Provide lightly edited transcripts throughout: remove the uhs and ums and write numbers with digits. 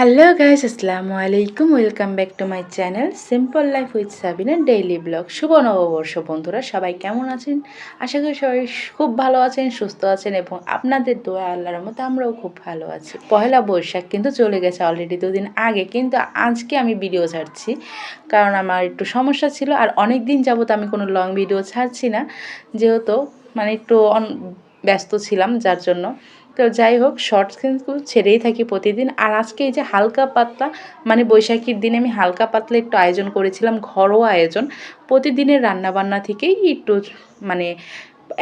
Hello guys, আসসালামু আলাইকুম। Welcome back to my channel simple life with Sabina daily blog. শুভ নববর্ষ বন্ধুরা, সবাই কেমন আছেন? আশা করি সবাই খুব ভালো আছেন, সুস্থ আছেন এবং আপনাদের দোয়া আল্লাহর রহমতে আমরাও খুব ভালো আছি। পহেলা বৈশাখ কিন্তু চলে গেছে অলরেডি 2 দিন আগে, কিন্তু আজকে আমি ভিডিও ছাড়ছি কারণ আমার একটু সমস্যা ছিল। আর অনেক দিন যাবত আমি কোনো লং ভিডিও ছাড়ছি না, যেহেতু একটু ব্যস্ত ছিলাম, যার জন্য। তো যাই হোক, শর্টস কিন্তু ছেড়েই থাকি প্রতিদিন। আর আজকে এই যে হালকা পাতলা বৈশাখীর দিনে আমি হালকা পাতলা একটু আয়োজন করেছিলাম, ঘরোয়া আয়োজন। প্রতিদিনের রান্নাবান্না থেকেই একটু মানে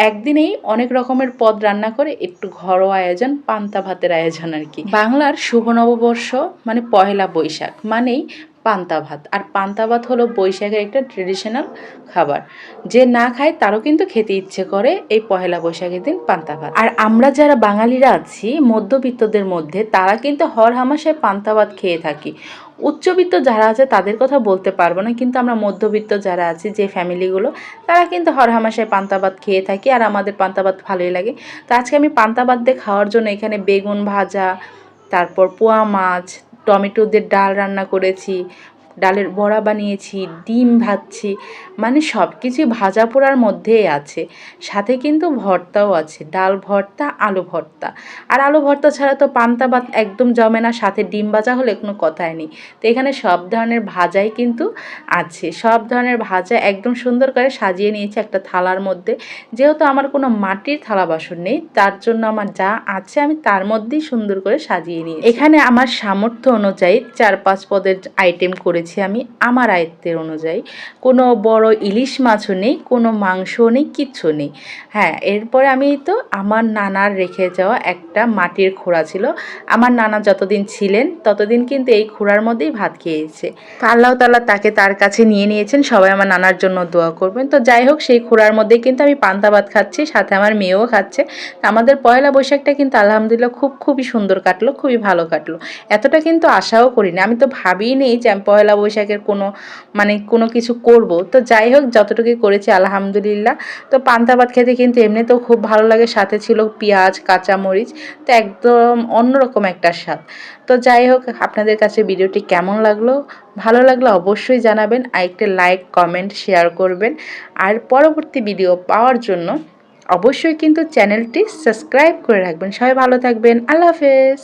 একদিনেই অনেক রকমের পদ রান্না করে একটু ঘরোয়া আয়োজন, পান্তা ভাতের আয়োজন আর কি। বাংলার শুভ নববর্ষ পহেলা বৈশাখ মানেই পান্তা ভাত। আর পান্তা ভাত হলো বৈশাখের একটা ট্রেডিশনাল খাবার। যে না খায় তারও কিন্তু খেতে ইচ্ছে করে এই পহেলা বৈশাখের দিন পান্তা ভাত। আর আমরা যারা বাঙালিরা আছি মধ্যবিত্তদের মধ্যে, তারা কিন্তু হরহামেশায় পান্তা ভাত খেয়ে থাকি। উচ্চবিত্ত যারা আছে তাদের কথা বলতে পারবো না, কিন্তু আমরা মধ্যবিত্ত যারা আছি, যে ফ্যামিলিগুলো, তারা কিন্তু হরহামেশায় পান্তা ভাত খেয়ে থাকি। আর আমাদের পান্তা ভাত ভালোই লাগে। তো আজকে আমি পান্তা ভাত দিয়ে খাওয়ার জন্য এখানে বেগুন ভাজা, তারপর পোয়া মাছ, টমেটো দিয়ে ডাল রান্না করেছি, ডালের বড়া বানিয়েছি, ডিম ভাজছি, সব কিছুই ভাজা পোড়ার মধ্যেই আছে। সাথে কিন্তু ভর্তাও আছে, ডাল ভর্তা, আলু ভর্তা। আর আলু ভর্তা ছাড়া তো পান্তা ভাত একদম জমে না, সাথে ডিম ভাজা হলে কোনো কথাই নেই। তো এখানে সব ধরনের ভাজাই কিন্তু আছে, সব ধরনের ভাজা একদম সুন্দর করে সাজিয়ে নিয়েছি একটা থালার মধ্যে। যেহেতু আমার কোনো মাটির থালা বাসন নেই, তার জন্য আমার যা আছে আমি তার মধ্যেই সুন্দর করে সাজিয়ে নিয়েছি। এখানে আমার সামর্থ্য অনুযায়ী 4-5 পদের আইটেম করেছি আমি, আমার আয়ত্তের অনুযায়ী। কোনো বড় ইলিশ মাছও নেই, কোনো মাংসও নেই, কিচ্ছু নেই। হ্যাঁ, এরপরে আমি তো আমার নানার রেখে যাওয়া একটা মাটির খোঁড়া ছিল। আমার নানা যতদিন ছিলেন ততদিন কিন্তু এই খোঁড়ার মধ্যেই ভাত খেয়েছে। আল্লাহ তাআলা তাকে তার কাছে নিয়ে নিয়েছেন। সবাই আমার নানার জন্য দোয়া করবেন। তো যাই হোক, সেই খোঁড়ার মধ্যেই কিন্তু আমি পান্তা ভাত খাচ্ছি, সাথে আমার মেয়েও খাচ্ছে। আমাদের পয়লা বৈশাখটা কিন্তু আলহামদুলিল্লাহ খুবই সুন্দর কাটলো, খুবই ভালো কাটলো। এতটা কিন্তু আশাও করিনি, আমি তো ভাবিই নেই যে আমি পয়লা বৈশাখের কোনো কিছু করব। তো যাই হোক, যতটুকুই করেছি আলহামদুলিল্লাহ। তো পান্তা ভাত খেতে কিন্তু এমনিতেও খুব ভালো লাগে, সাথে ছিল পেঁয়াজ, কাঁচামরিচ। তো একদম অন্যরকম একটা স্বাদ। তো যাই হোক, আপনাদের কাছে ভিডিওটি কেমন লাগলো? ভালো লাগলে অবশ্যই জানাবেন, আর একটা লাইক, কমেন্ট, শেয়ার করবেন। আর পরবর্তী ভিডিও পাওয়ার জন্য অবশ্যই কিন্তু চ্যানেলটি সাবস্ক্রাইব করে রাখবেন। সবাই ভালো থাকবেন। আল্লাহ হাফেজ।